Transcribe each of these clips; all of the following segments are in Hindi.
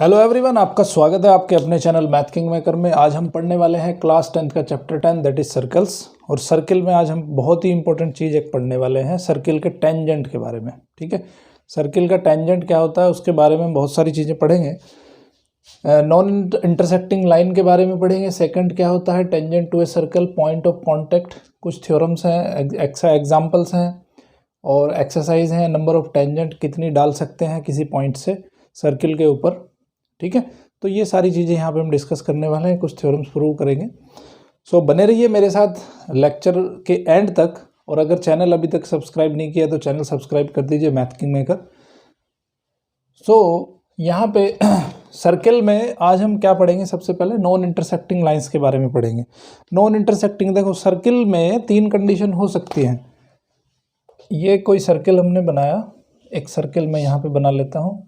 हेलो एवरीवन, आपका स्वागत है आपके अपने चैनल मैथ किंग मेकर में। आज हम पढ़ने वाले हैं क्लास 10th का चैप्टर 10 दैट इज सर्कल्स। और सर्किल में आज हम बहुत ही इंपॉर्टेंट चीज़ एक पढ़ने वाले हैं, सर्किल के टेंजेंट के बारे में। ठीक है, सर्किल का टेंजेंट क्या होता है उसके बारे में बहुत सारी चीज़ें पढ़ेंगे। नॉन इंटरसेक्टिंग लाइन के बारे में पढ़ेंगे। सेकंड क्या होता है tangent to a circle, point of contact, कुछ थ्योरम्स हैं, एग्जाम्पल्स हैं और एक्सरसाइज हैं। नंबर ऑफ टेंजेंट कितनी डाल सकते हैं किसी पॉइंट से सर्किल के ऊपर। ठीक है, तो ये सारी चीज़ें यहाँ पे हम डिस्कस करने वाले हैं, कुछ थ्योरम्स प्रूव करेंगे। सो बने रहिए मेरे साथ लेक्चर के एंड तक। और अगर चैनल अभी तक सब्सक्राइब नहीं किया तो चैनल सब्सक्राइब कर दीजिए मैथ किंग मेकर। सो यहाँ पे सर्किल में आज हम क्या पढ़ेंगे, सबसे पहले नॉन इंटरसेक्टिंग लाइंस के बारे में पढ़ेंगे। नॉन इंटरसेक्टिंग, देखो सर्किल में तीन कंडीशन हो सकती हैं। ये कोई सर्किल हमने बनाया, एक सर्किल मैं यहाँ पे बना लेता हूँ।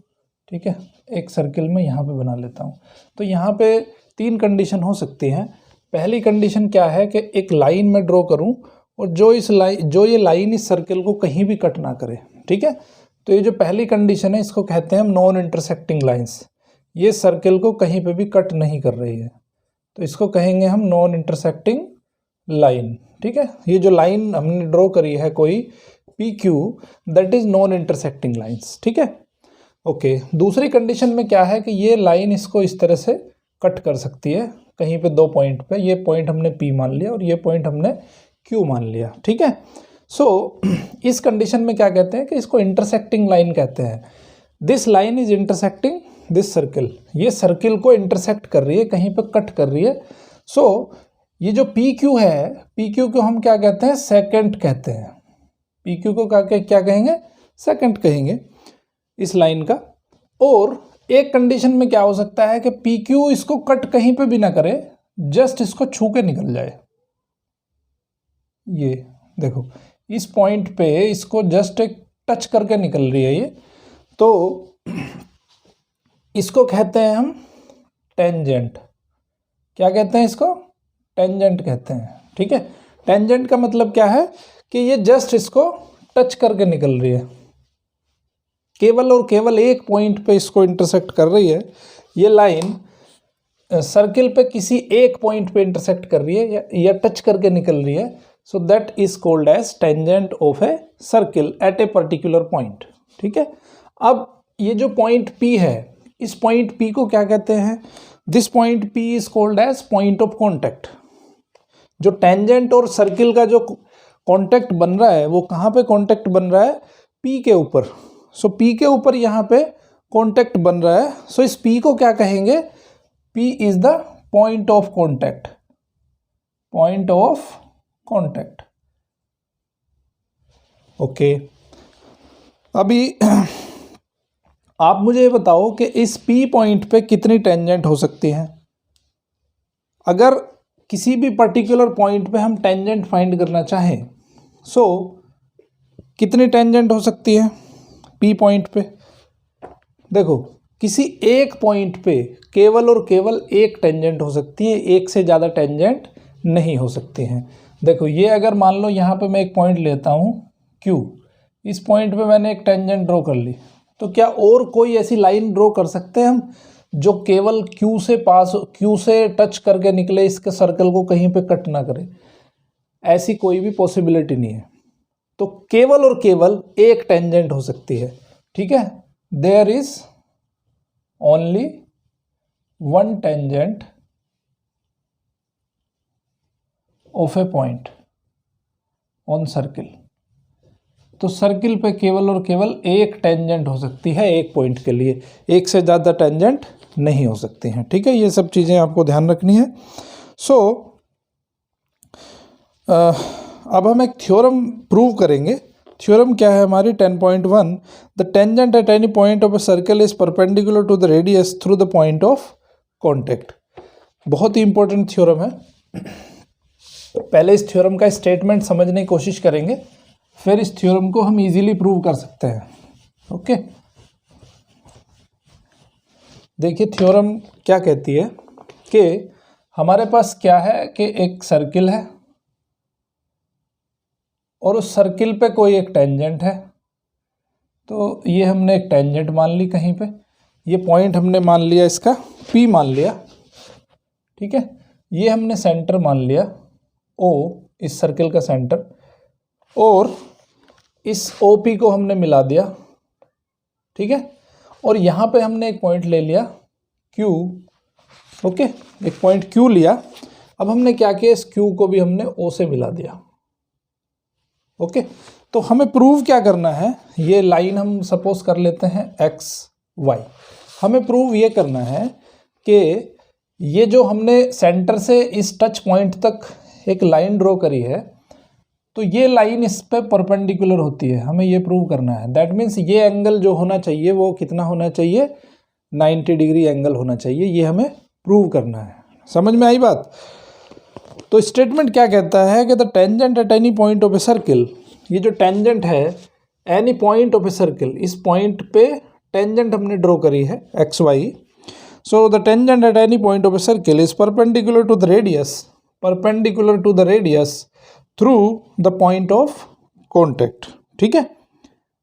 ठीक है, एक सर्किल में यहाँ पे बना लेता हूँ। तो यहाँ पे तीन कंडीशन हो सकती हैं। पहली कंडीशन क्या है कि एक लाइन में ड्रॉ करूँ और जो ये लाइन इस सर्किल को कहीं भी कट ना करे। ठीक है, तो ये जो पहली कंडीशन है इसको कहते हैं हम नॉन इंटरसेक्टिंग लाइंस। ये सर्किल को कहीं पे भी कट नहीं कर रही है, तो इसको कहेंगे हम नॉन इंटरसेक्टिंग लाइन। ठीक है, ये जो लाइन हमने ड्रॉ करी है कोई P Q, that is non intersecting lines. ठीक है, ओके। दूसरी कंडीशन में क्या है कि ये लाइन इसको इस तरह से कट कर सकती है कहीं पे दो पॉइंट पे। ये पॉइंट हमने P मान लिया और ये पॉइंट हमने Q मान लिया। ठीक है, सो इस कंडीशन में क्या कहते हैं कि इसको इंटरसेक्टिंग लाइन कहते हैं। This line is intersecting this circle. ये सर्किल को इंटरसेक्ट कर रही है, कहीं पे कट कर रही है। सो ये जो PQ है, PQ को हम क्या कहते हैं, सेकेंड कहते हैं। PQ को क्या कहेंगे, सेकेंड कहेंगे इस लाइन का। और एक कंडीशन में क्या हो सकता है कि PQ इसको कट कहीं पे भी ना करे, जस्ट इसको छू के निकल जाए। ये देखो इस पॉइंट पे इसको जस्ट एक टच करके निकल रही है ये, तो इसको कहते हैं हम टेंजेंट। क्या कहते हैं इसको, टेंजेंट कहते हैं। ठीक है, टेंजेंट का मतलब क्या है कि ये जस्ट इसको टच करके निकल रही है, केवल और केवल एक पॉइंट पे इसको इंटरसेक्ट कर रही है। ये लाइन सर्किल पे किसी एक पॉइंट पे इंटरसेक्ट कर रही है या टच करके निकल रही है। So that is called as tangent of a circle at a particular point. ठीक है, अब ये जो पॉइंट P है, इस पॉइंट P को क्या कहते हैं, this point P is called as point of contact. जो टेंजेंट और सर्किल का जो कॉन्टैक्ट बन रहा है वो कहाँ पे कॉन्टैक्ट बन रहा है, P के ऊपर। सो P के ऊपर यहाँ पे कॉन्टैक्ट बन रहा है। सो इस P को क्या कहेंगे, P is the point of contact, point of contact. Okay, अभी आप मुझे ये बताओ कि इस P पॉइंट पे कितनी टेंजेंट हो सकती हैं। अगर किसी भी पर्टिकुलर पॉइंट पे हम टेंजेंट फाइंड करना चाहें, सो कितनी टेंजेंट हो सकती है P पॉइंट पे। देखो किसी एक पॉइंट पे केवल और केवल एक टेंजेंट हो सकती है, एक से ज़्यादा टेंजेंट नहीं हो सकती हैं। देखो ये अगर मान लो यहाँ पे मैं एक पॉइंट लेता हूँ Q, इस पॉइंट पे मैंने एक टेंजेंट ड्रॉ कर ली, तो क्या और कोई ऐसी लाइन ड्रॉ कर सकते हैं हम जो केवल Q से टच करके निकले, इसके सर्कल को कहीं पे कट ना करे। ऐसी कोई भी पॉसिबिलिटी नहीं है। तो केवल और केवल एक टेंजेंट हो सकती है। ठीक है, there is only one tangent of a point on circle. तो सर्किल पे केवल और केवल एक टेंजेंट हो सकती है एक पॉइंट के लिए, एक से ज़्यादा टेंजेंट नहीं हो सकती हैं। ठीक है, ये सब चीज़ें आपको ध्यान रखनी है। सो अब हम एक थ्योरम प्रूव करेंगे। थ्योरम क्या है हमारी 10.1, the tangent at any point of a circle is perpendicular to the radius through the point of contact. बहुत ही इंपॉर्टेंट थ्योरम है। पहले इस थ्योरम का स्टेटमेंट समझने की कोशिश करेंगे, फिर इस थ्योरम को हम इजीली प्रूव कर सकते हैं। ओके, देखिए थ्योरम क्या कहती है कि हमारे पास क्या है कि एक सर्किल है और उस सर्किल पे कोई एक टेंजेंट है। तो ये हमने एक टेंजेंट मान ली कहीं पे, ये पॉइंट हमने मान लिया इसका P मान लिया, ठीक है। ये हमने सेंटर मान लिया O, इस सर्किल का सेंटर, और इस OP को हमने मिला दिया, ठीक है। और यहाँ पे हमने एक पॉइंट ले लिया Q, ओके, एक पॉइंट Q लिया। अब हमने क्या किया, इस Q को भी हमने O से मिला दिया, ओके। तो हमें प्रूव क्या करना है, ये लाइन हम सपोज कर लेते हैं एक्स वाई। हमें प्रूव ये करना है कि ये जो हमने सेंटर से इस टच पॉइंट तक एक लाइन ड्रॉ करी है, तो ये लाइन इस पे परपेंडिकुलर होती है, हमें ये प्रूव करना है। दैट मीन्स ये एंगल जो होना चाहिए वो कितना होना चाहिए, 90 डिग्री एंगल होना चाहिए, ये हमें प्रूव करना है। समझ में आई बात? तो स्टेटमेंट क्या कहता है कि the tangent at any point of a circle, ये जो टेंजेंट है any point of a circle, इस पॉइंट पे टेंजेंट हमने ड्रॉ करी है X Y. So the tangent at any point of a circle is perpendicular to the radius through the point of contact, ठीक है।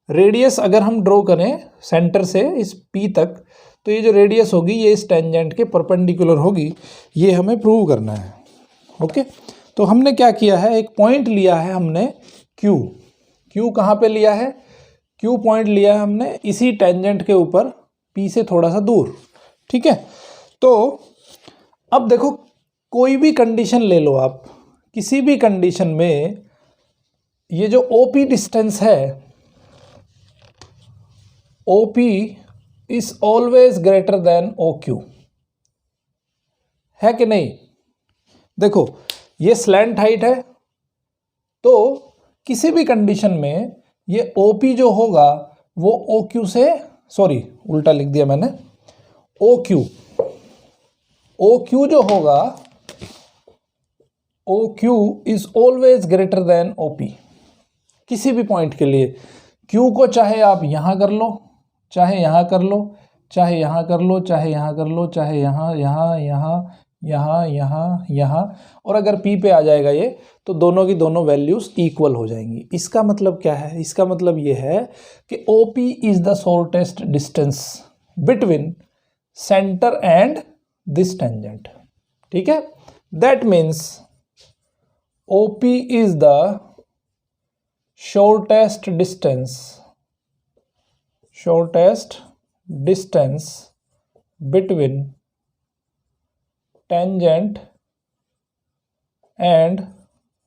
रेडियस अगर हम ड्रॉ करें सेंटर से इस P तक, तो ये जो रेडियस होगी ये इस टेंजेंट के परपेंडिकुलर होगी, ये हमें प्रूव करना है, ओके। तो हमने क्या किया है, एक पॉइंट लिया है हमने Q कहाँ पे लिया है, Q पॉइंट लिया है हमने इसी टेंजेंट के ऊपर P से थोड़ा सा दूर, ठीक है। तो अब देखो, कोई भी कंडीशन ले लो आप, किसी भी कंडीशन में ये जो OP डिस्टेंस है, OP is always greater than OQ, है कि नहीं? देखो ये स्लैंट हाइट है, तो किसी भी कंडीशन में ये OP जो होगा वो OQ से, सॉरी उल्टा लिख दिया मैंने, OQ जो होगा, OQ is always greater than OP किसी भी पॉइंट के लिए। Q को चाहे आप यहाँ कर लो, चाहे यहाँ कर लो, चाहे यहाँ कर लो, चाहे यहाँ कर लो, चाहे यहाँ यहाँ यहाँ यहाँ यहाँ यहाँ, और अगर P पे आ जाएगा ये, तो दोनों की दोनों वैल्यूज इक्वल हो जाएंगी। इसका मतलब क्या है, इसका मतलब ये है कि OP is the shortest distance between centre and this tangent, ठीक है। That means OP is the shortest distance between tangent and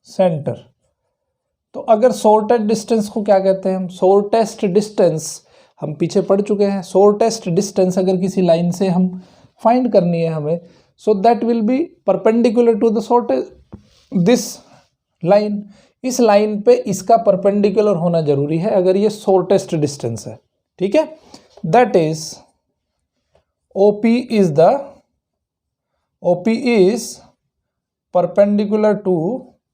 centre. तो अगर शॉर्टेस्ट डिस्टेंस को क्या कहते हैं हम, शॉर्टेस्ट डिस्टेंस हम पीछे पढ़ चुके हैं। शॉर्टेस्ट डिस्टेंस अगर किसी लाइन से हम फाइंड करनी है हमें, so that will be perpendicular to the shortest this line. इस लाइन पे इसका परपेंडिकुलर होना जरूरी है अगर ये शॉर्टेस्ट डिस्टेंस है, ठीक है। That is OP is perpendicular to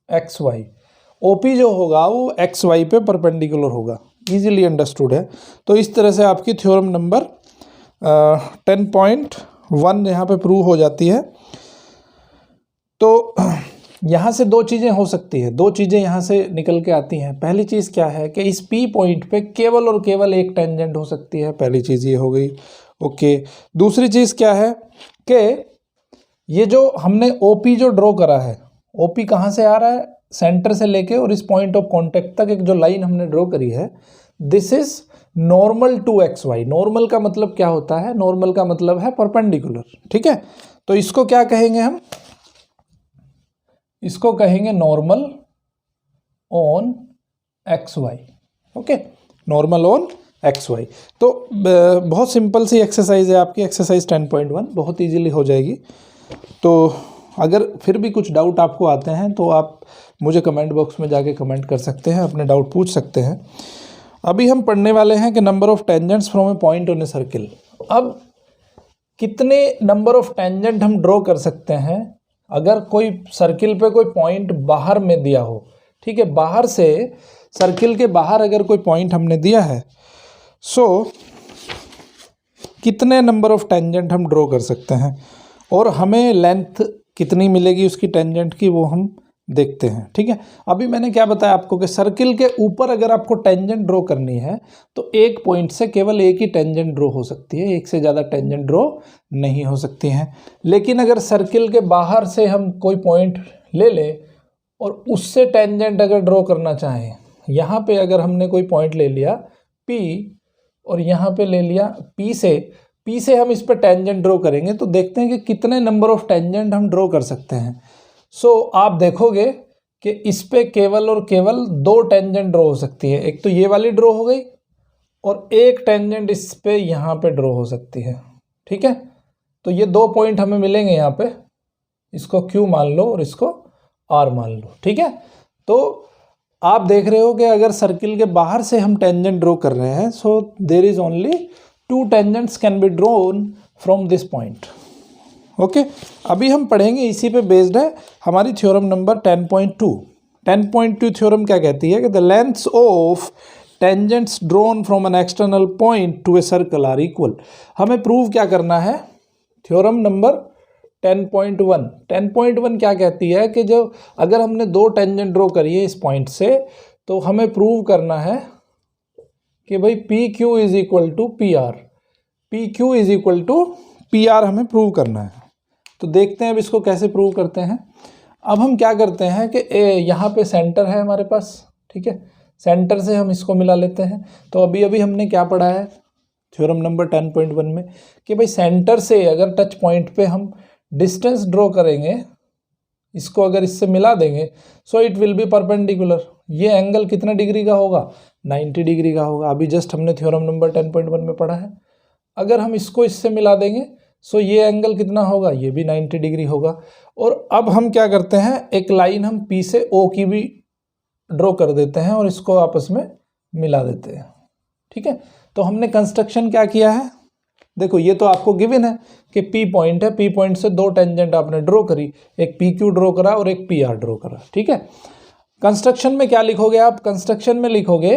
XY। OP जो होगा वो XY पे परपेंडिकुलर होगा, इजीली अंडरस्टूड है। तो इस तरह से आपकी थ्योरम नंबर 10.1 यहाँ पे प्रूव हो जाती है। तो यहाँ से दो चीज़ें हो सकती है, दो चीज़ें यहाँ से निकल के आती हैं। पहली चीज़ क्या है कि इस P पॉइंट पे केवल और केवल एक टेंजेंट हो सकती है, पहली चीज़ ये हो गई, ओके। दूसरी चीज़ क्या है कि ये जो हमने OP जो ड्रॉ करा है, OP कहाँ से आ रहा है, सेंटर से लेके और इस पॉइंट ऑफ कांटेक्ट तक एक जो लाइन हमने ड्रॉ करी है, this is normal to XY। Normal का मतलब क्या होता है, नॉर्मल का मतलब है परपेंडिकुलर, ठीक है। तो इसको क्या कहेंगे हम, इसको कहेंगे normal on XY, okay, normal on XY। तो बहुत सिंपल सी एक्सरसाइज है आपकी, एक्सरसाइज 10.1 बहुत इजीली हो जाएगी। तो अगर फिर भी कुछ डाउट आपको आते हैं तो आप मुझे कमेंट बॉक्स में जाके कमेंट कर सकते हैं, अपने डाउट पूछ सकते हैं। अभी हम पढ़ने वाले हैं कि number of tangents from A point on a circle. अब कितने नंबर ऑफ टेंजेंट हम ड्रॉ कर सकते हैं अगर कोई सर्किल पे कोई पॉइंट बाहर में दिया हो, ठीक है, बाहर से सर्किल के बाहर अगर कोई पॉइंट हमने दिया है, सो कितने नंबर ऑफ टेंजेंट हम ड्रॉ कर सकते हैं और हमें लेंथ कितनी मिलेगी उसकी टेंजेंट की, वो हम देखते हैं। ठीक है, अभी मैंने क्या बताया आपको कि सर्किल के ऊपर अगर आपको टेंजेंट ड्रॉ करनी है तो एक पॉइंट से केवल एक ही टेंजेंट ड्रॉ हो सकती है, एक से ज़्यादा टेंजेंट ड्रॉ नहीं हो सकती हैं। लेकिन अगर सर्किल के बाहर से हम कोई पॉइंट ले लें और उससे टेंजेंट अगर ड्रॉ करना चाहें, यहाँ पे अगर हमने कोई पॉइंट ले लिया P और यहाँ पे ले लिया P से हम इस पर टेंजेंट ड्रॉ करेंगे तो देखते हैं कि कितने नंबर ऑफ टेंजेंट हम ड्रॉ कर सकते हैं। आप देखोगे कि इस पे केवल और केवल 2 टेंजेंट ड्रॉ हो सकती है। एक तो ये वाली ड्रॉ हो गई और एक टेंजेंट इस पे यहाँ पे ड्रॉ हो सकती है। ठीक है, तो ये 2 पॉइंट हमें मिलेंगे यहाँ पे, इसको Q मान लो और इसको R मान लो। ठीक है, तो आप देख रहे हो कि अगर सर्किल के बाहर से हम टेंजेंट ड्रॉ कर रहे हैं, so there is only 2 tangents can be drawn from this point. Okay, अभी हम पढ़ेंगे इसी पे बेस्ड है हमारी थ्योरम नंबर 10.2। 10.2 थ्योरम क्या कहती है कि the lengths of tangents drawn from an external point to a circle are equal. हमें प्रूव क्या करना है, थ्योरम नंबर 10.1। 10.1 क्या कहती है कि जो अगर हमने 2 टेंजेंट ड्रॉ करी है इस पॉइंट से, तो हमें प्रूव करना है कि भाई P Q is equal to P R, P Q is equal to P R हमें प्रूव करना है। तो देखते हैं अब इसको कैसे प्रूव करते हैं। अब हम क्या करते हैं कि यहाँ पे सेंटर है हमारे पास। ठीक है, सेंटर से हम इसको मिला लेते हैं। तो अभी हमने क्या पढ़ा है थ्योरम नंबर 10.1 में कि भाई सेंटर से अगर टच पॉइंट पे हम डिस्टेंस ड्रॉ करेंगे, इसको अगर इससे मिला देंगे, so it will be perpendicular. ये एंगल कितना डिग्री का होगा, 90 डिग्री का होगा। अभी जस्ट हमने थ्योरम नंबर 10.1 में पढ़ा है। अगर हम इसको इससे मिला देंगे, सो ये एंगल कितना होगा, ये भी 90 डिग्री होगा। और अब हम क्या करते हैं, एक लाइन हम P से O की भी ड्रॉ कर देते हैं और इसको आपस में मिला देते हैं। ठीक है, तो हमने कंस्ट्रक्शन क्या किया है, देखो ये तो आपको गिवन है कि P पॉइंट है, P पॉइंट से 2 टेंजेंट आपने ड्रॉ करी, एक PQ ड्रॉ करा और एक PR ड्रॉ करा। ठीक है, कंस्ट्रक्शन में क्या लिखोगे आप, कंस्ट्रक्शन में लिखोगे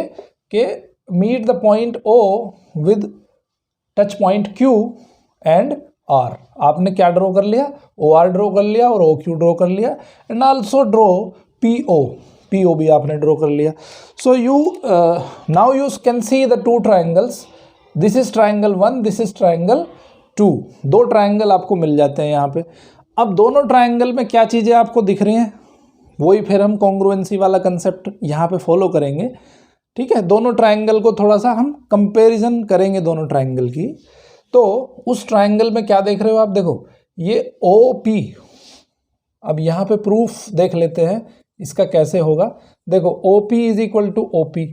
कि meet the point O with touch point Q and R। आपने क्या ड्रॉ कर लिया, OR ड्रॉ कर लिया और OQ ड्रॉ कर लिया, एंड आल्सो ड्रॉ PO भी आपने ड्रॉ कर लिया। So you now you can see the 2 triangles, this is triangle 1, this is triangle 2। 2 triangle आपको मिल जाते हैं यहाँ पे। अब दोनों ट्राइंगल में क्या चीज़ें आपको दिख रही हैं, वही फिर हम कॉन्ग्रुएंसी वाला कंसेप्ट यहाँ पे फॉलो करेंगे। ठीक है, दोनों ट्राइंगल को थोड़ा सा हम कंपैरिजन करेंगे दोनों ट्राइंगल की। तो उस ट्राइंगल में क्या देख रहे हो आप, देखो ये OP। अब यहाँ पे प्रूफ देख लेते हैं इसका कैसे होगा। देखो OP is equal to OP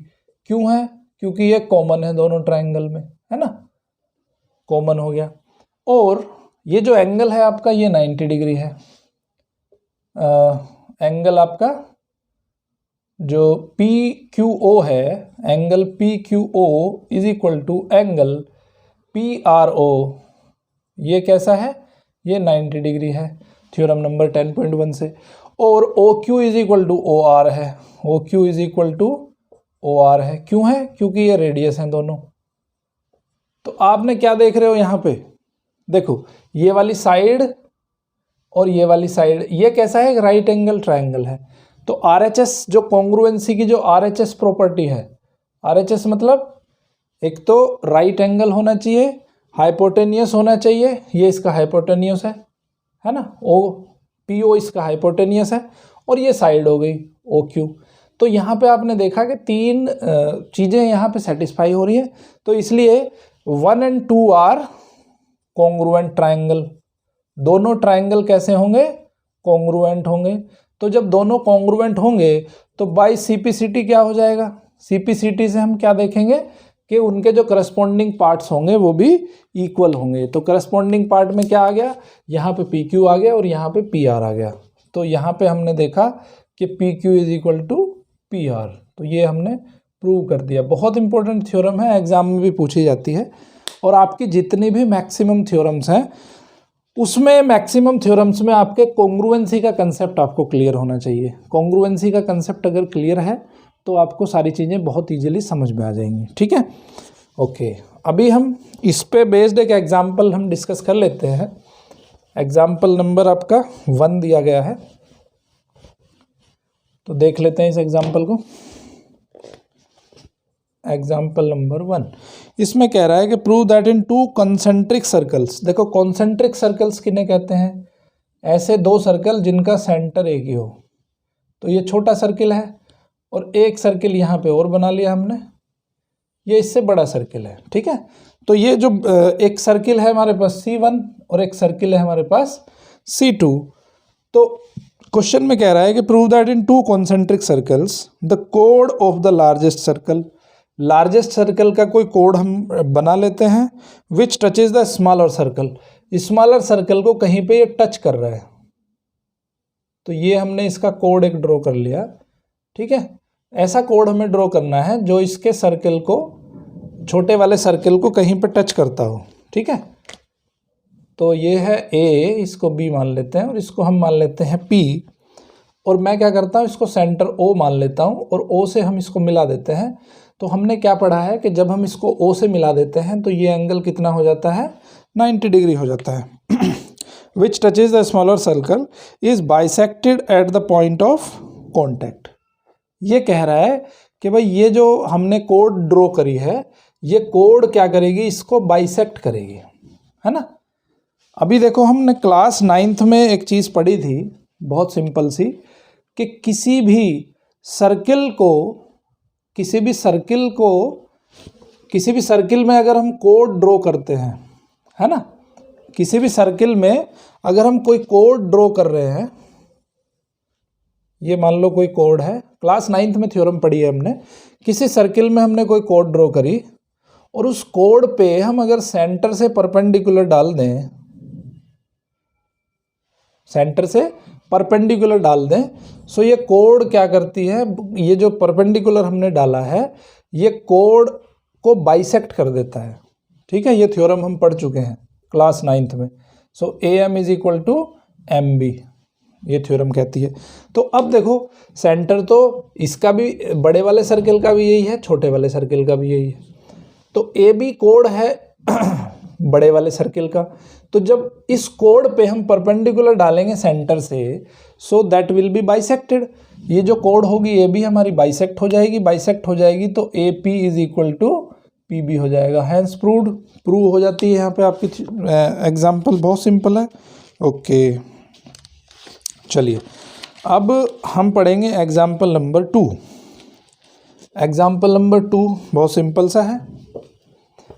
क्यों है, क्योंकि ये कॉमन है दोनों ट्राइंगल में, है ना, कॉमन हो गया। और ये जो एंगल है आपका ये 90 डिग्री है। एंगल आपका जो PQO है, angle PQO is equal to angle PRO, ये कैसा है, ये 90 डिग्री है थ्योरम नंबर 10.1 से। और OQ is equal to OR है, OQ is equal to OR है। क्यों है, क्योंकि ये रेडियस हैं दोनों। तो आपने क्या देख रहे हो यहाँ पे, देखो ये वाली साइड और ये वाली साइड, ये कैसा है, राइट एंगल ट्राइंगल है। तो RHS जो कॉन्ग्रुएंसी की जो RHS प्रॉपर्टी है, RHS मतलब एक तो राइट एंगल होना चाहिए, हाइपोटेनियस होना चाहिए, ये इसका हाइपोटेनियस है ना, PO इसका हाइपोटेनियस है, और ये साइड हो गई OQ। तो यहाँ पे आपने देखा कि 3 चीज़ें यहाँ पे सेटिस्फाई हो रही है। तो इसलिए 1 और 2 आर कॉन्ग्रुएंट ट्राइंगल। दोनों ट्राइंगल कैसे होंगे, कॉन्ग्रुएंट होंगे। तो जब दोनों कॉन्ग्रुएंट होंगे तो बाय CPCT क्या हो जाएगा, CPCT से हम क्या देखेंगे कि उनके जो करस्पॉन्डिंग पार्ट्स होंगे वो भी इक्वल होंगे। तो करस्पॉन्डिंग पार्ट में क्या आ गया, यहाँ पे PQ आ गया और यहाँ पे PR आ गया। तो यहाँ पे हमने देखा कि PQ is equal to PR। तो ये हमने प्रूव कर दिया। बहुत इंपॉर्टेंट थ्योरम है, एग्जाम में भी पूछी जाती है। और आपकी जितनी भी मैक्सिमम थ्योरम्स हैं उसमें, मैक्सिमम थ्योरम्स में आपके कॉन्ग्रुएंसी का कंसेप्ट आपको क्लियर होना चाहिए। कॉन्ग्रुएंसी का कंसेप्ट अगर क्लियर है तो आपको सारी चीज़ें बहुत ईजिली समझ में आ जाएंगी। ठीक है, ओके। अभी हम इस पे बेस्ड एक एग्जाम्पल हम डिस्कस कर लेते हैं। एग्जाम्पल नंबर आपका 1 दिया गया है। तो देख लेते हैं इस एग्जाम्पल को। एग्जाम्पल नंबर 1, इसमें कह रहा है कि prove that in two concentric circles. देखो कॉन्सेंट्रिक सर्कल्स किन्हें कहते हैं? ऐसे दो सर्कल जिनका सेंटर एक ही हो। तो ये छोटा सर्किल है और एक सर्किल यहाँ पे और बना लिया हमने, ये इससे बड़ा सर्किल है, ठीक है। तो ये जो एक सर्किल है हमारे पास C1 और एक सर्किल है हमारे पास C2। तो क्वेश्चन में कह रहा है कि prove that in two concentric circles the code of the largest circle, largest circle का कोई कोड हम बना लेते हैं, which touches the smaller circle, smaller circle को कहीं पे ये टच कर रहा है। तो ये हमने इसका कोड एक ड्रॉ कर लिया, ठीक है। ऐसा कोड हमें ड्रॉ करना है जो इसके सर्कल को, छोटे वाले सर्कल को कहीं पे टच करता हो, ठीक है। तो ये है A, इसको B मान लेते हैं और इसको हम मान लेते हैं P। और मैं क्या करता हूँ, इसको सेंटर O मान लेता हूँ और O से हम इसको मिला देते हैं। तो हमने क्या पढ़ा है कि जब हम इसको O से मिला देते हैं तो ये एंगल कितना हो जाता है, 90 डिग्री हो जाता है। Which touches the smaller circle is bisected at the point of contact. ये कह रहा है कि भाई ये जो हमने कोड ड्रॉ करी है, ये कोड क्या करेगी, इसको बाइसेक्ट करेगी, है ना। अभी देखो हमने क्लास 9th में एक चीज़ पढ़ी थी बहुत सिंपल सी, कि किसी भी सर्किल में अगर हम कोड ड्रॉ करते हैं, है ना, किसी भी सर्किल में अगर हम कोई कोड ड्रॉ कर रहे हैं, ये मान लो कोई कोड है, क्लास 9th में थ्योरम पढ़ी है हमने, किसी सर्किल में हमने कोई कोड ड्रॉ करी और उस कोड पे हम अगर सेंटर से परपेंडिकुलर डाल दें, सो ये कोड क्या करती है, ये जो परपेंडिकुलर हमने डाला है ये कोड को बाइसेक्ट कर देता है, ठीक है। ये थ्योरम हम पढ़ चुके हैं क्लास 9th में। सो AM is equal to MB, ये थ्योरम कहती है। तो अब देखो सेंटर तो इसका भी, बड़े वाले सर्किल का भी यही है, छोटे वाले सर्किल का भी यही है। तो AB कोड है बड़े वाले सर्किल का। तो जब इस कोड पे हम परपेंडिकुलर डालेंगे सेंटर से, सो दैट विल बी बाइसेक्टेड। ये जो कोड होगी AB हमारी बाइसेक्ट हो जाएगी, तो AP is equal to PB हो जाएगा। हैंस प्रूव हो जाती है यहाँ पे आपकी एग्जाम्पल बहुत सिंपल है। ओके चलिए अब हम पढ़ेंगे एग्जाम्पल नंबर 2। एग्जाम्पल नंबर 2 बहुत सिंपल सा है।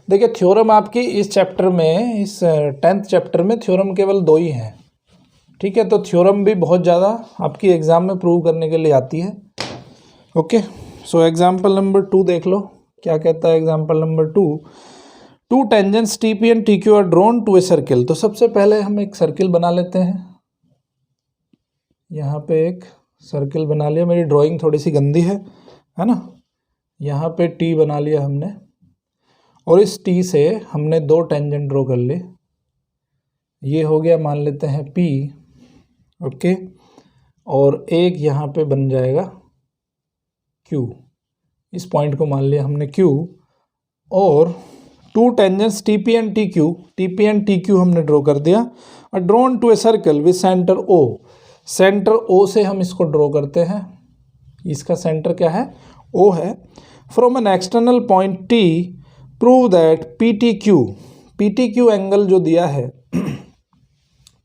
देखिए थ्योरम आपकी इस चैप्टर में, इस 10th चैप्टर में थ्योरम केवल 2 ही हैं, ठीक है। तो थ्योरम भी बहुत ज़्यादा आपकी एग्ज़ाम में प्रूव करने के लिए आती है। ओके सो एग्जाम्पल नंबर 2 देख लो क्या कहता है। Example number 2, two tangents TP and TQ are drawn to a circle. तो सबसे पहले हम एक सर्किल बना लेते हैं। यहाँ पे एक सर्किल बना लिया, मेरी ड्राइंग थोड़ी सी गंदी है ना। यहाँ पे T बना लिया हमने और इस T से हमने 2 टेंजेंट ड्रॉ कर लिए। ये हो गया मान लेते हैं P, ओके। और एक यहाँ पे बन जाएगा Q, इस पॉइंट को मान लिया हमने Q। और two tangents TP and TQ हमने ड्रॉ कर दिया। और drawn to a circle with centre O, centre O से हम इसको ड्रॉ करते हैं। इसका सेंटर क्या है, O है। From an external point T prove that PTQ angle जो दिया है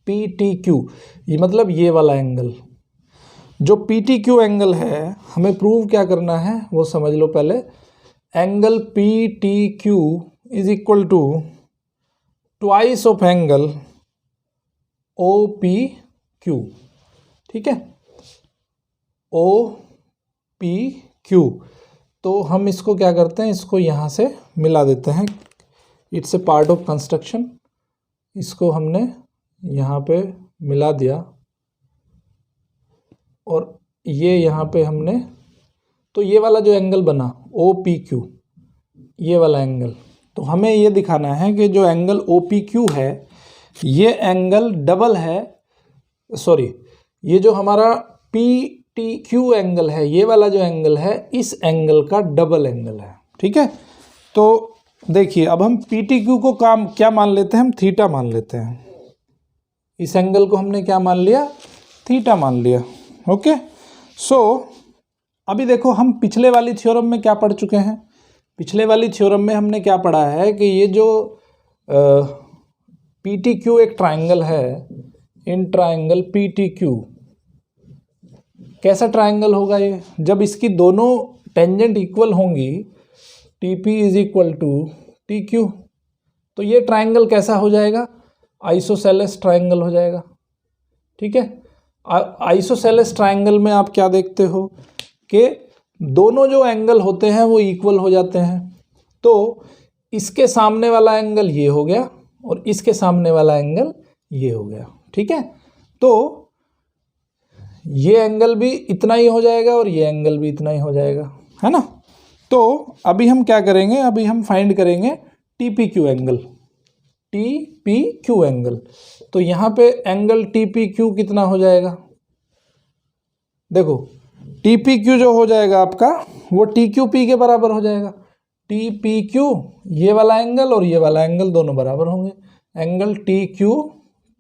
PTQ, ये मतलब ये वाला एंगल, जो PTQ एंगल है हमें प्रूव क्या करना है वो समझ लो पहले। Angle PTQ is equal to twice of angle OPQ, ठीक है, OPQ। तो हम इसको क्या करते हैं, इसको यहाँ से मिला देते हैं। It's a part of construction. इसको हमने यहाँ पे मिला दिया और ये यहाँ पे हमने, तो ये वाला जो एंगल बना OPQ, ये वाला एंगल, तो हमें ये दिखाना है कि जो एंगल OPQ है ये एंगल डबल है, सॉरी ये जो हमारा PTQ एंगल है, ये वाला जो एंगल है इस एंगल का डबल एंगल है, ठीक है। तो देखिए अब हम PTQ को क्या मान लेते हैं, हम थीटा मान लेते हैं। इस एंगल को हमने क्या मान लिया, थीटा मान लिया, ओके। सो अभी देखो हम पिछले वाली थ्योरम में क्या पढ़ चुके हैं। पिछले वाली थ्योरम में हमने क्या पढ़ा है कि ये जो पी टी क्यू एक ट्राइंगल है, in triangle P T Q, कैसा ट्राइंगल होगा ये, जब इसकी दोनों टेंजेंट इक्वल होंगी, T P is equal to T Q, तो ये ट्राइंगल कैसा हो जाएगा, आइसोसेलेस ट्राइंगल हो जाएगा। ठीक है, आइसोसेलेस ट्राइंगल में आप क्या देखते हो कि दोनों जो एंगल होते हैं वो इक्वल हो जाते हैं। तो इसके सामने वाला एंगल ये हो गया और इसके सामने वाला एंगल ये हो गया। ठीक है, तो ये एंगल भी इतना ही हो जाएगा और ये एंगल भी इतना ही हो जाएगा, है ना। तो अभी हम क्या करेंगे, अभी हम फाइंड करेंगे T P Q angle, T P Q angle. तो यहाँ पे एंगल टी पी क्यू कितना हो जाएगा, देखो टी पी क्यू जो हो जाएगा आपका वो टी क्यू पी के बराबर हो जाएगा। टी पी क्यू, ये वाला एंगल और ये वाला एंगल दोनों बराबर होंगे, एंगल टी क्यू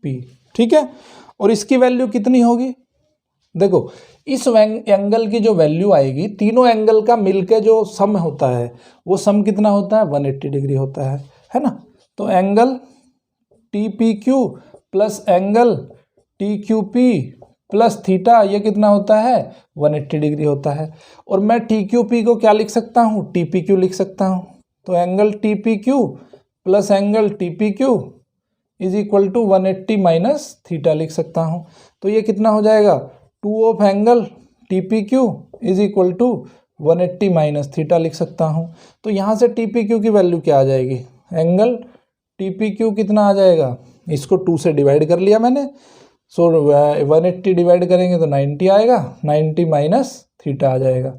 पी। ठीक है, और इसकी वैल्यू कितनी होगी, देखो इस एंगल की जो वैल्यू आएगी, तीनों एंगल का मिलके जो सम होता है वो सम कितना होता है, 180 डिग्री होता है ना। तो angle T P Q plus angle T Q P plus theta, ये कितना होता है, 180 डिग्री होता है। और मैं टी क्यू पी को क्या लिख सकता हूँ, टी पी क्यू लिख सकता हूँ। तो angle T P Q plus angle T P Q is equal to 180 minus theta लिख सकता हूँ। तो ये कितना हो जाएगा, 2 of angle T P Q is equal to 180 minus theta लिख सकता हूँ। तो यहाँ से टी पी क्यू की वैल्यू क्या आ जाएगी, एंगल टी पी क्यू कितना आ जाएगा, इसको 2 से डिवाइड कर लिया मैंने। सो 180 डिवाइड करेंगे तो 90 आएगा, 90 माइनस थीटा आ जाएगा।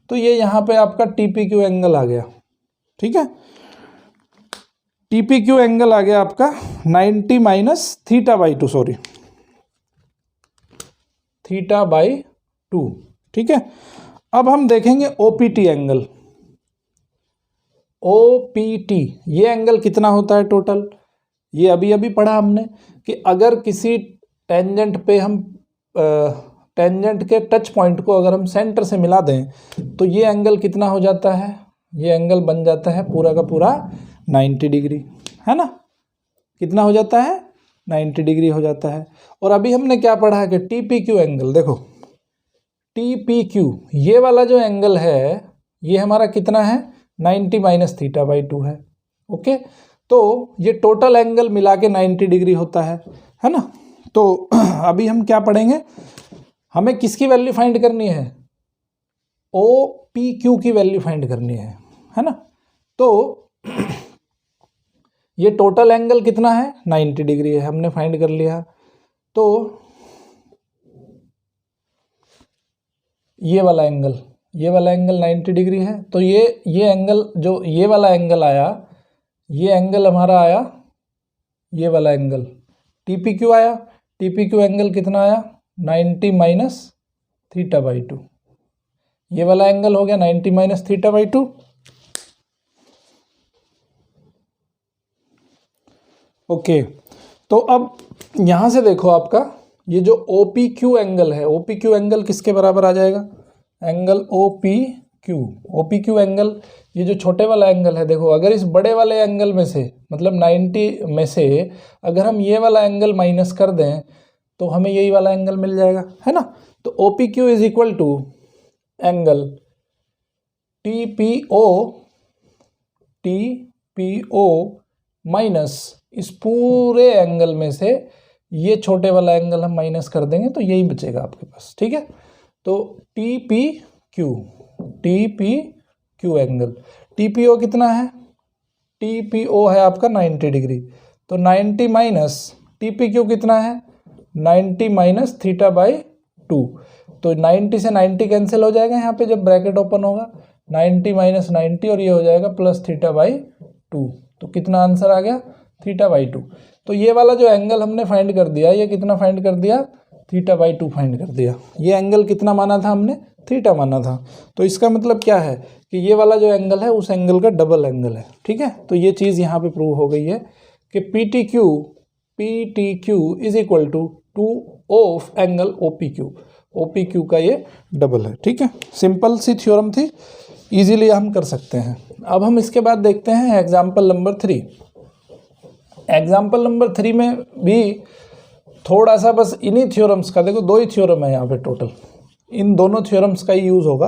तो ये यहाँ पे आपका टी पी क्यू एंगल आ गया। ठीक है, टी पी क्यू एंगल आ गया आपका 90 minus theta by 2, sorry theta by 2। ठीक है, अब हम देखेंगे O P T angle. O P T ये एंगल कितना होता है टोटल, ये अभी अभी पढ़ा हमने कि अगर किसी टेंजेंट पे हम टेंजेंट के टच पॉइंट को अगर हम सेंटर से मिला दें तो ये एंगल कितना हो जाता है, ये एंगल बन जाता है पूरा का पूरा 90 डिग्री, है ना। कितना हो जाता है, 90 डिग्री हो जाता है। और अभी हमने क्या पढ़ा है कि टी पी क्यू एंगल, देखो टी पी क्यू ये वाला जो एंगल है ये हमारा कितना है, 90 माइनस थीटा बाई 2 है। ओके, तो ये टोटल एंगल मिला के 90 डिग्री होता है ना। तो अभी हम क्या पढ़ेंगे, हमें किसकी वैल्यू फाइंड करनी है, ओ पी क्यू की वैल्यू फाइंड करनी है ना। तो ये टोटल एंगल कितना है, 90 डिग्री है, हमने फाइंड कर लिया। तो ये वाला एंगल 90 डिग्री है। तो ये एंगल जो ये वाला एंगल आया, ये एंगल हमारा आया, ये वाला एंगल टी पी क्यू आया। टी पी क्यू एंगल कितना आया, 90 माइनस थीटा बाई 2। ये वाला एंगल हो गया 90 माइनस थीटा बाई 2। ओके, तो अब यहाँ से देखो आपका ये जो ओ पी क्यू एंगल है, ओ पी क्यू एंगल किसके बराबर आ जाएगा, angle O P Q angle, ये जो छोटे वाला एंगल है, देखो अगर इस बड़े वाले एंगल में से मतलब 90 में से अगर हम ये वाला एंगल माइनस कर दें तो हमें यही वाला एंगल मिल जाएगा, है ना। तो O P Q is equal to angle T P O minus इस पूरे एंगल में से ये छोटे वाला एंगल हम माइनस कर देंगे तो यही बचेगा आपके पास। ठीक है, तो T P Q angle, T P O कितना है, टी पी ओ है आपका 90 डिग्री। तो 90 माइनस टी पी क्यू कितना है, 90 माइनस थीटा बाई 2। तो 90 से 90 कैंसिल हो जाएगा यहाँ पे जब ब्रैकेट ओपन होगा, 90 माइनस 90 और ये हो जाएगा प्लस थीटा बाई 2। तो कितना आंसर आ गया, थीटा बाई 2। तो ये वाला जो एंगल हमने फाइंड कर दिया, ये कितना फाइंड कर दिया, थीटा बाई 2 फाइंड कर दिया। ये एंगल कितना माना था हमने, थीटा माना था। तो इसका मतलब क्या है कि ये वाला जो एंगल है उस एंगल का डबल एंगल है। ठीक है, तो ये चीज़ यहाँ पे प्रूव हो गई है कि P T Q is equal to 2 of angle O P Q. OPQ का ये डबल है। ठीक है, सिंपल सी थ्योरम थी, इजीली हम कर सकते हैं। अब हम इसके बाद देखते हैं एग्जाम्पल नंबर 3। एग्जाम्पल नंबर 3 में भी थोड़ा सा बस इन्हीं थ्योरम्स का, देखो 2 ही थ्योरम है यहाँ पे टोटल, इन दोनों थ्योरम्स का ही यूज़ होगा।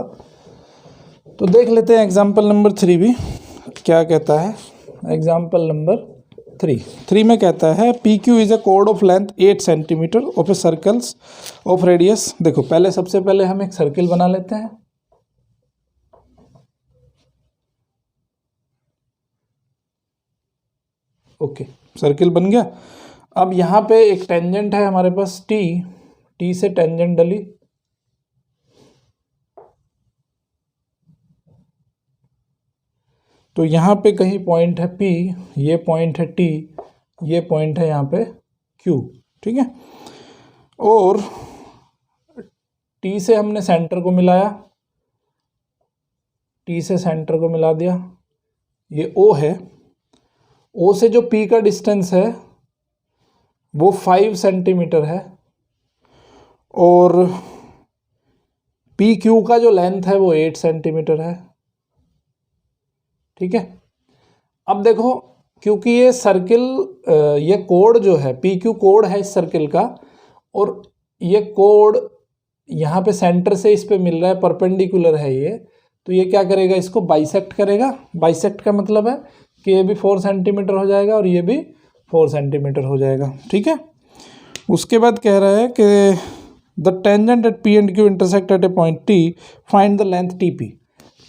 तो देख लेते हैं एग्जाम्पल नंबर 3 भी क्या कहता है। एग्जाम्पल नंबर 3 में कहता है PQ is a code of length 8 centimetre of A circles of radius. देखो पहले सबसे पहले हम एक सर्किल बना लेते हैं। ओके, सर्किल बन गया। अब यहाँ पे एक टेंजेंट है हमारे पास T से टेंजेंट डली, तो यहाँ पे कहीं पॉइंट है P, ये पॉइंट है T, ये पॉइंट है यहाँ पे Q। ठीक है, और T से हमने सेंटर को मिलाया, T से सेंटर को मिला दिया, ये O है। O से जो P का डिस्टेंस है वो 5 सेंटीमीटर है, और PQ का जो लेंथ है वो 8 सेंटीमीटर है। ठीक है, अब देखो क्योंकि ये सर्किल, ये कोड जो है PQ कोड है इस सर्किल का, और ये कोड यहाँ पे सेंटर से इस पे मिल रहा है, परपेंडिकुलर है ये, तो ये क्या करेगा, इसको बाइसेक्ट करेगा। बाइसेक्ट का मतलब है कि ये भी 4 सेंटीमीटर हो जाएगा और ये भी 4 सेंटीमीटर हो जाएगा। ठीक है, उसके बाद कह रहा है कि the tangent eight P and Q intersect at A point T, find the length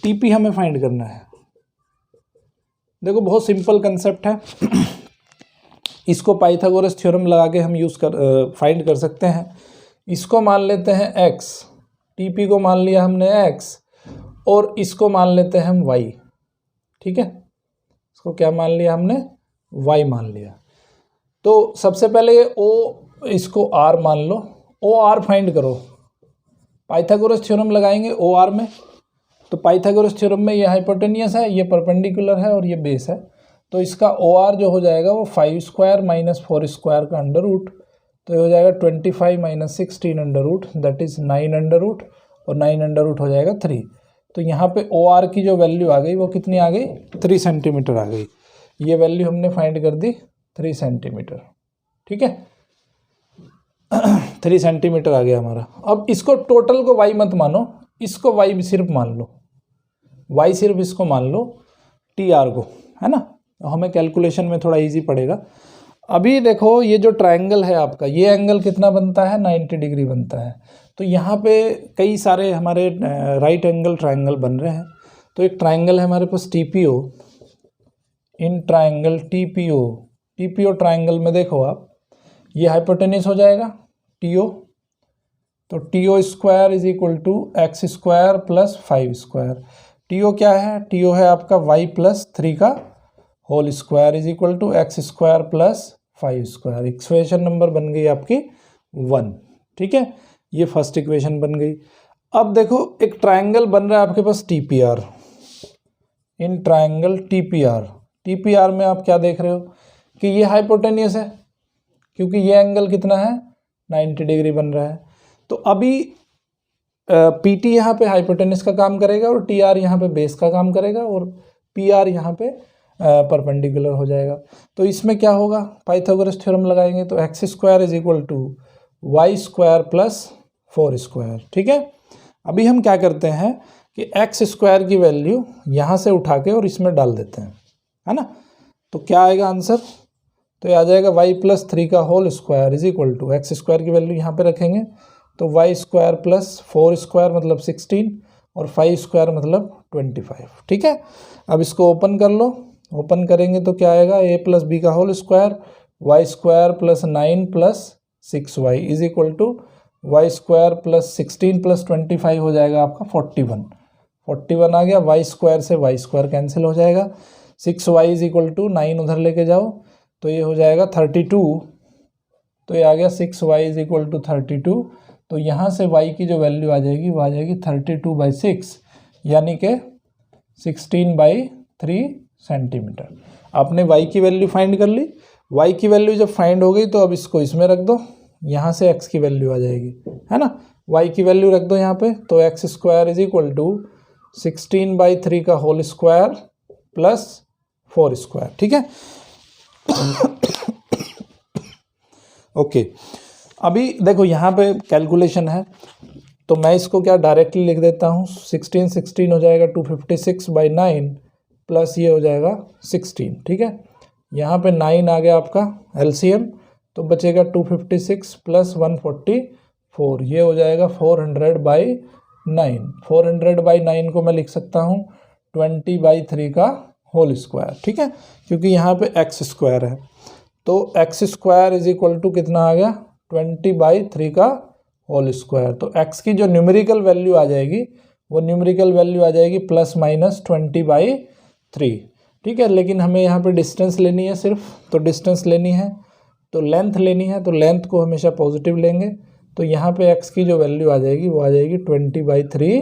TP हमें फाइंड करना है। देखो बहुत सिंपल कंसेप्ट है, इसको पाइथागोरस थ्योरम लगा के हम फाइंड कर सकते हैं। इसको मान लेते हैं x, TP को मान लिया हमने x, और इसको मान लेते हैं हम y। ठीक है, इसको क्या मान लिया हमने, y मान लिया। तो सबसे पहले ये O, इसको R मान लो, OR फाइंड करो। पाइथागोरस थ्योरम लगाएंगे OR में, तो पाइथागोरस थ्योरम में ये हाइपोटेनियस है, ये परपेंडिकुलर है और ये बेस है, तो इसका OR जो हो जाएगा वो 5 स्क्वायर माइनस 4 स्क्वायर का अंडर रूट, तो ये हो जाएगा 25 minus 16 under root, that is 9 under root, और 9 अंडर रूट हो जाएगा 3। तो यहाँ पे OR की जो वैल्यू आ गई वो कितनी आ गई, 3 सेंटीमीटर आ गई। ये वैल्यू हमने फाइंड कर दी 3 सेंटीमीटर। ठीक है, 3 सेंटीमीटर आ गया हमारा। अब इसको टोटल को y मत मानो, इसको y सिर्फ मान लो, y सिर्फ इसको मान लो, TR को, है ना, तो हमें कैलकुलेशन में थोड़ा इजी पड़ेगा। अभी देखो ये जो ट्रायंगल है आपका, ये एंगल कितना बनता है, 90 डिग्री बनता है। तो यहाँ पे कई सारे हमारे राइट एंगल ट्रायंगल बन रहे हैं। तो एक ट्रायंगल है हमारे पास TPO, in triangle TPO triangle में देखो आप, ये हाइपोटेनियस हो जाएगा TO, तो TO square is equal to X square plus 5 square. TO क्या है, TO है आपका y प्लस 3 का whole square is equal to X square plus 5 square. Equation number बन गई आपकी 1। ठीक है, ये फर्स्ट इक्वेशन बन गई। अब देखो एक ट्रायंगल बन रहा है आपके पास TPR, इन ट्रायंगल TPR में आप क्या देख रहे हो कि ये हाइपोटेनियस है, क्योंकि ये एंगल कितना है, 90 डिग्री बन रहा है। तो अभी PT यहाँ पे हाइपोटेनियस का काम करेगा और TR यहाँ पे बेस का काम करेगा और PR यहाँ पे परपेंडिकुलर हो जाएगा। तो इसमें क्या होगा, पाइथागोरस थ्योरम लगाएंगे तो X square is equal to Y square plus 4 square. ठीक है, अभी हम क्या करते हैं कि एक्स स्क्वायर की वैल्यू यहाँ से उठा के और इसमें डाल देते हैं, है ना। तो क्या आएगा आंसर, तो ये आ जाएगा y प्लस 3 का whole square is equal to X square की वैल्यू यहाँ पे रखेंगे तो y स्क्वायर प्लस 4 स्क्वायर मतलब 16 और 5 स्क्वायर मतलब 25। ठीक है, अब इसको ओपन कर लो, ओपन करेंगे तो क्या आएगा, a प्लस बी का whole square y square plus 9 plus 6y is equal to Y square plus 16 plus 25 हो जाएगा आपका 41 आ गया। y स्क्वायर से y स्क्वायर कैंसिल हो जाएगा, 6y इज इक्वल टू 9 उधर लेके जाओ तो ये हो जाएगा 32, तो ये आ गया 6y इज इक्वल टू 32। तो यहाँ से y की जो वैल्यू आ जाएगी वो आ जाएगी 32/6 यानी कि 16/3 सेंटीमीटर। आपने y की वैल्यू फाइंड कर ली, y की वैल्यू जब फाइंड हो गई तो अब इसको इसमें रख दो, यहाँ से x की वैल्यू आ जाएगी, है ना, y की वैल्यू रख दो यहाँ पे, तो X square is equal to 16/3 का होल स्क्वायर प्लस 4 स्क्वायर, ठीक है। ओके, अभी देखो यहाँ पे कैलकुलेशन है, तो मैं इसको क्या डायरेक्टली लिख देता हूँ, 16 हो जाएगा 256/9 प्लस ये हो जाएगा 16, ठीक है। यहाँ पे 9 आ गया आपका एलसीएम, तो बचेगा 256 प्लस 144, ये हो जाएगा 400/9। 400/9 को मैं लिख सकता हूँ 20/3 का होल स्क्वायर, ठीक है, क्योंकि यहाँ पे एक्स स्क्वायर है। तो X square is equal to कितना आ गया, 20/3 का होल स्क्वायर। तो एक्स की जो न्यूमेरिकल वैल्यू आ जाएगी वो न्यूमेरिकल वैल्यू आ जाएगी ±20/3, ठीक है। लेकिन हमें यहाँ पे डिस्टेंस लेनी है सिर्फ, तो डिस्टेंस लेनी है तो लेंथ लेनी है, तो लेंथ को हमेशा पॉजिटिव लेंगे। तो यहाँ पे एक्स की जो वैल्यू आ जाएगी वो आ जाएगी 20/3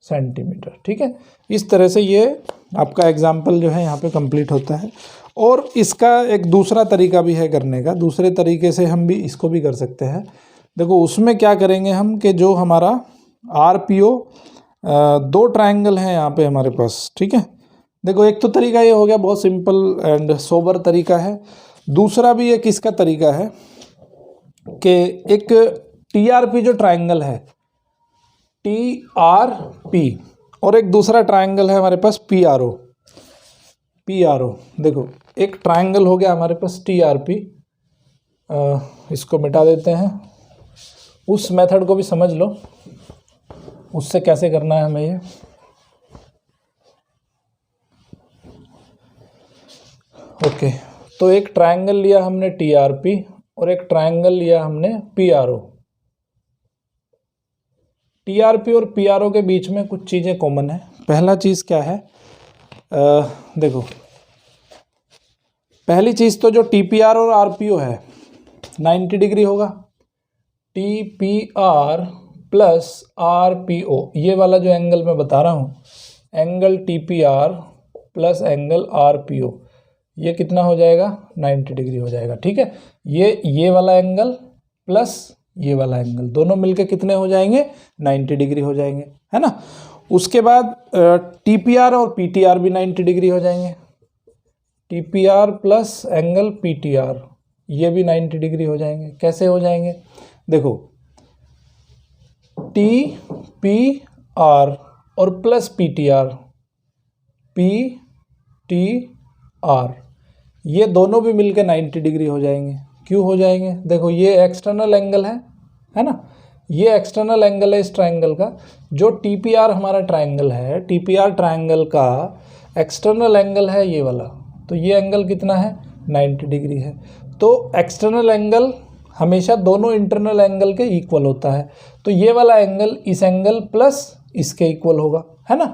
सेंटीमीटर, ठीक है। इस तरह से ये आपका एग्जाम्पल जो है यहाँ पे कंप्लीट होता है। और इसका एक दूसरा तरीका भी है करने का, दूसरे तरीके से हम भी इसको भी कर सकते हैं। देखो उसमें क्या करेंगे हम कि जो हमारा RPO, दो ट्रायंगल हैं यहाँ पे हमारे पास, ठीक है। देखो एक तो तरीका ये हो गया, बहुत सिंपल एंड सोबर तरीका है। दूसरा भी एक इसका तरीका है कि एक TRP जो ट्रायंगल है, TRP, और एक दूसरा ट्रायंगल है हमारे पास PRO। देखो एक ट्रायंगल हो गया हमारे पास TRP, इसको मिटा देते हैं। उस मेथड को भी समझ लो, उससे कैसे करना है हमें ये। ओके, तो एक ट्रायंगल लिया हमने TRP और एक ट्रायंगल लिया हमने PRO। TRP और PRO के बीच में कुछ चीज़ें कॉमन है। पहला चीज़ क्या है, देखो पहली चीज़ तो जो TPR और RPO है 90 डिग्री होगा। TPR प्लस RPO, ये वाला जो एंगल मैं बता रहा हूँ, angle TPR plus angle RPO, ये कितना हो जाएगा, 90 डिग्री हो जाएगा, ठीक है। ये वाला एंगल प्लस ये वाला एंगल दोनों मिलके कितने हो जाएंगे, 90 डिग्री हो जाएंगे, है ना। उसके बाद TPR और PTR भी 90 डिग्री हो जाएंगे। TPR प्लस एंगल PTR, ये भी 90 डिग्री हो जाएंगे। कैसे हो जाएंगे, देखो TPR और प्लस PTR, PTR, ये दोनों भी मिलकर 90 डिग्री हो जाएंगे। क्यों हो जाएंगे, देखो ये एक्सटर्नल एंगल है ना, ये एक्सटर्नल एंगल है इस ट्रायंगल का। जो TPR हमारा ट्रायंगल है, TPR ट्रायंगल का एक्सटर्नल एंगल है ये वाला, तो ये एंगल कितना है, 90 डिग्री है। तो एक्सटर्नल एंगल हमेशा दोनों इंटरनल एंगल के इक्वल होता है, तो ये वाला एंगल इस एंगल प्लस इसके इक्वल होगा, है ना।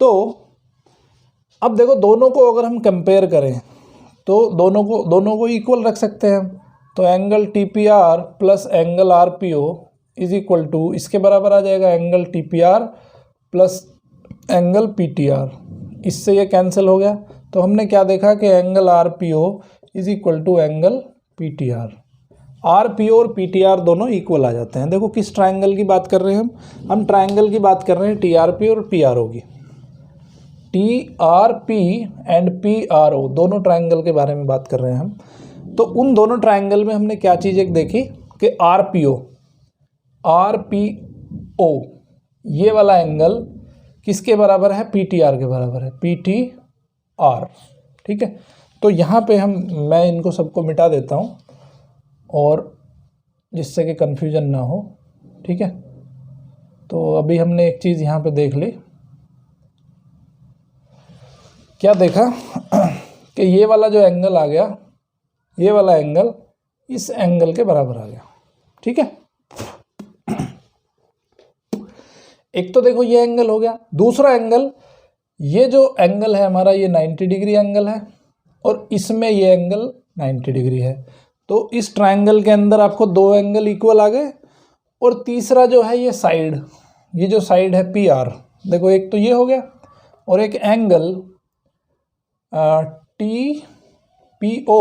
तो अब देखो दोनों को अगर हम कंपेयर करें तो दोनों को इक्वल रख सकते हैं हम। तो angle TPR plus angle RPO is equal to, इसके बराबर आ जाएगा angle TPR plus angle PTR। इससे ये कैंसिल हो गया, तो हमने क्या देखा कि angle RPO is equal to angle PTR। RPO और PTR दोनों इक्वल आ जाते हैं। देखो किस ट्रायंगल की बात कर रहे हैं हम ट्रायंगल की बात कर रहे हैं TRP और PRO की। TRP एंड PRO दोनों ट्रायंगल के बारे में बात कर रहे हैं हम। तो उन दोनों ट्रायंगल में हमने क्या चीज़ एक देखी कि RPO ये वाला एंगल किसके बराबर है, PTR के बराबर है, PTR, ठीक है। तो यहाँ पे मैं इनको सबको मिटा देता हूँ और जिससे कि कन्फ्यूजन ना हो, ठीक है। तो अभी हमने एक चीज़ यहाँ पे देख ली, क्या देखा कि ये वाला जो एंगल आ गया, ये वाला एंगल इस एंगल के बराबर आ गया, ठीक है। एक तो देखो ये एंगल हो गया। दूसरा एंगल, ये जो एंगल है हमारा ये 90 डिग्री एंगल है और इसमें ये एंगल 90 डिग्री है। तो इस ट्रायंगल के अंदर आपको दो एंगल इक्वल आ गए। और तीसरा जो है ये साइड, ये जो साइड है PR, देखो एक तो ये हो गया और एक angle TPO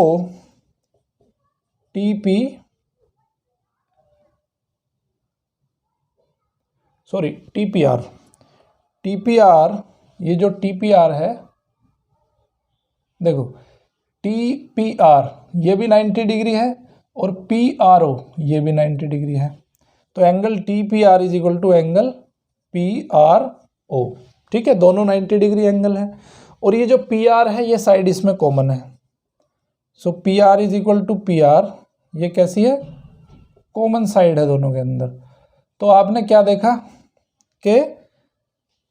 TP sorry TPR, ये जो TPR है, देखो TPR ये भी 90 डिग्री है और PRO ये भी 90 डिग्री है, तो angle TPR is equal to angle PRO। ठीक है, दोनों 90 डिग्री एंगल है, और ये जो PR है ये साइड इसमें कॉमन है, so PR is equal to PR, ये कैसी है, कॉमन साइड है दोनों के अंदर। तो आपने क्या देखा कि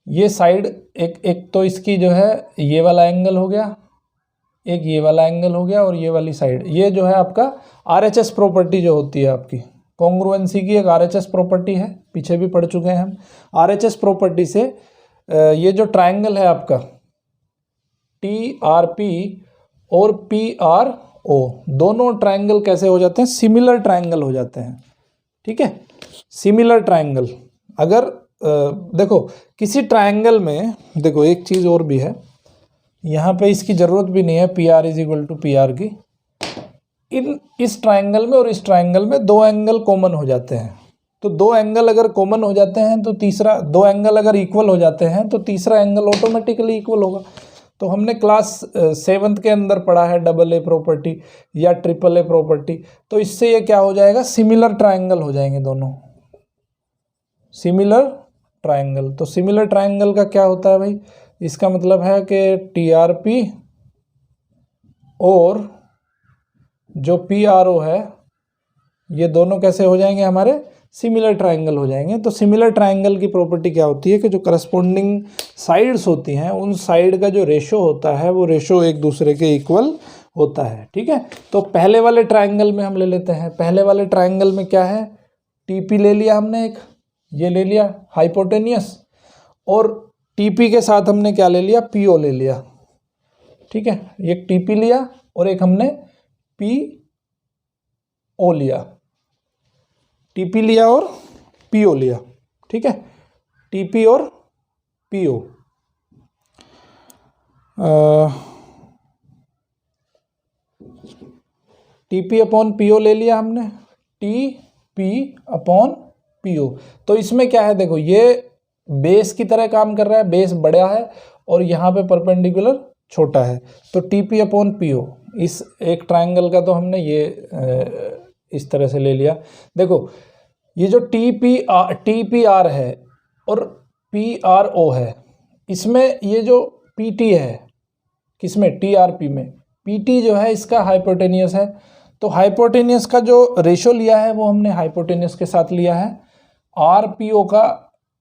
ये साइड एक तो इसकी जो है ये वाला एंगल हो गया, एक ये वाला एंगल हो गया, और ये वाली साइड, ये जो है आपका RHS प्रॉपर्टी जो होती है आपकी कॉन्ग्रुएंसी की, एक RHS प्रॉपर्टी है, पीछे भी पढ़ चुके हैं हम। RHS प्रॉपर्टी से ये जो ट्रायंगल है आपका TRP और PRO, दोनों ट्रायंगल कैसे हो जाते हैं, सिमिलर ट्रायंगल हो जाते हैं। ठीक है, सिमिलर ट्रायंगल। अगर देखो किसी ट्रायंगल में, देखो एक चीज़ और भी है, यहाँ पे इसकी ज़रूरत भी नहीं है PR is equal to PR की, इस ट्रायंगल में और इस ट्रायंगल में दो एंगल कॉमन हो जाते हैं, तो दो एंगल अगर कॉमन हो जाते हैं तो तीसरा, दो एंगल अगर इक्वल हो जाते हैं तो तीसरा एंगल ऑटोमेटिकली इक्वल होगा। तो हमने क्लास 7th के अंदर पढ़ा है AA प्रॉपर्टी या AAA प्रॉपर्टी, तो इससे ये क्या हो जाएगा, सिमिलर ट्रायंगल हो जाएंगे दोनों, सिमिलर ट्रायंगल। तो सिमिलर ट्रायंगल का क्या होता है भाई, इसका मतलब है कि TRP और जो PRO है ये दोनों कैसे हो जाएंगे, हमारे सिमिलर ट्रायंगल हो जाएंगे। तो सिमिलर ट्रायंगल की प्रॉपर्टी क्या होती है कि जो करस्पॉन्डिंग साइड्स होती हैं उन साइड का जो रेशो होता है वो रेशो एक दूसरे के इक्वल होता है। ठीक है, तो पहले वाले ट्रायंगल में हम ले लेते हैं, पहले वाले ट्रायंगल में क्या है, TP ले लिया हमने, एक ये ले लिया हाइपोटेनियस, और TP के साथ हमने क्या ले लिया, PO ले लिया। ठीक है, एक TP लिया और एक हमने PO लिया, TP लिया और PO लिया। ठीक है, TP और PO, TP अपॉन PO ले लिया हमने, TP अपॉन PO। तो इसमें क्या है, देखो ये बेस की तरह काम कर रहा है, बेस बड़ा है और यहाँ पे परपेंडिकुलर छोटा है, तो TP अपॉन PO, इस एक ट्रायंगल का तो हमने ये इस तरह से ले लिया। देखो ये जो TPR है और PRO है, इसमें ये जो PT है, किसमें, TRP में, PT जो है इसका हाइपोटेनियस है, तो हाइपोटेनियस का जो रेशो लिया है वो हमने हाइपोटेनियस के साथ लिया है, RPO का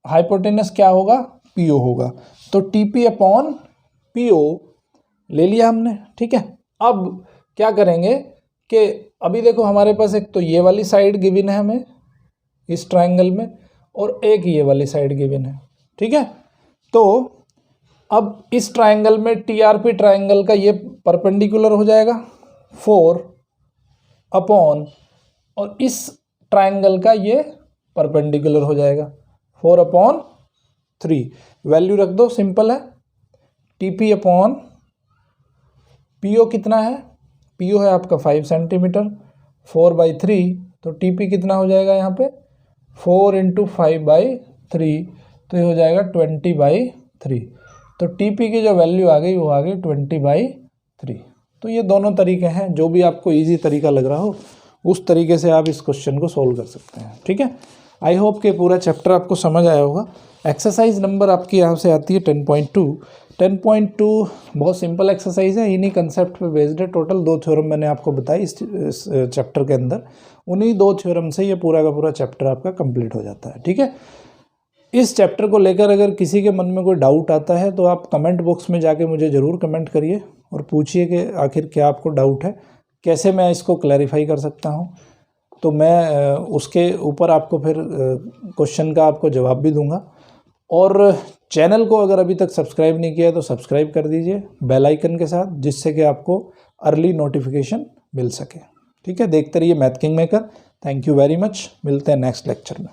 हाइपोटेनियस क्या होगा, PO होगा, तो TP अपॉन PO ले लिया हमने। ठीक है, अब क्या करेंगे कि अभी देखो हमारे पास एक तो ये वाली साइड गिवन है हमें इस ट्रायंगल में, और एक ये वाली साइड गिवन है। ठीक है, तो अब इस ट्रायंगल में TRP ट्रायंगल का ये परपेंडिकुलर हो जाएगा 4 अपॉन, और इस ट्रायंगल का ये परपेंडिकुलर हो जाएगा 4 अपॉन 3। वैल्यू रख दो, सिंपल है, TP अपॉन PO कितना है, PO है आपका 5 सेंटीमीटर, 4/3, तो TP कितना हो जाएगा यहाँ पे 4 × 5/3, तो ये हो जाएगा 20/3। तो TP की जो वैल्यू आ गई वो आ गई 20/3। तो ये दोनों तरीके हैं, जो भी आपको इजी तरीका लग रहा हो उस तरीके से आप इस क्वेश्चन को सोल्व कर सकते हैं। ठीक है, आई होप कि पूरा चैप्टर आपको समझ आया होगा। एक्सरसाइज नंबर आपकी यहाँ से आती है 10.2। 10.2 बहुत सिंपल एक्सरसाइज है, इन्हीं कंसेप्ट पे बेस्ड है। टोटल 2 थ्योरम मैंने आपको बताई इस चैप्टर के अंदर, उन्हीं 2 थ्योरम से ये पूरा का पूरा चैप्टर आपका कंप्लीट हो जाता है। ठीक है, इस चैप्टर को लेकर अगर किसी के मन में कोई डाउट आता है तो आप कमेंट बॉक्स में जाके मुझे ज़रूर कमेंट करिए और पूछिए कि आखिर क्या आपको डाउट है, कैसे मैं इसको क्लैरिफाई कर सकता हूँ, तो मैं उसके ऊपर आपको फिर क्वेश्चन का आपको जवाब भी दूंगा। और चैनल को अगर अभी तक सब्सक्राइब नहीं किया तो सब्सक्राइब कर दीजिए बेल आइकन के साथ, जिससे कि आपको अर्ली नोटिफिकेशन मिल सके। ठीक है, देखते रहिए math king maker. Thank you very much, मिलते हैं नेक्स्ट लेक्चर में।